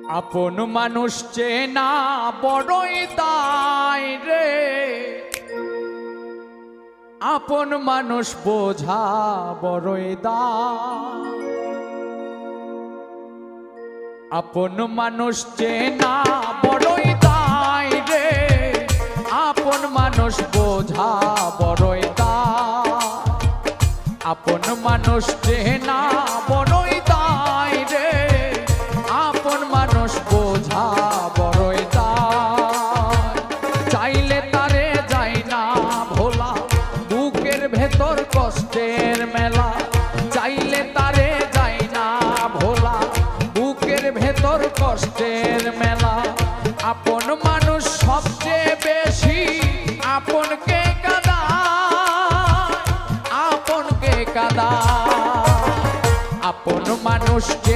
আপন মানুষ চেনা বড়ই দায় রে, আপন মানুষ বোঝা বড়ই দায়। আপন মানুষ চেনা বড়ই দায় রে, আপন মানুষ বোঝা বড়ই দায়। আপন মানুষ চেনা বড়ই দায় রে, আপন মানুষ বোঝা বড়ই দায়। চাইলে তারে যায় না ভোলা, বুকের ভেতর কষ্টের মেলা। চাইলে তারে যায় না ভোলা, বুকের ভেতর কষ্টের মেলা। আপন মানুষ সবচেয়ে বেশি আপনকে কাঁদায়, আপনকে কাঁদায়। আপন মানুষ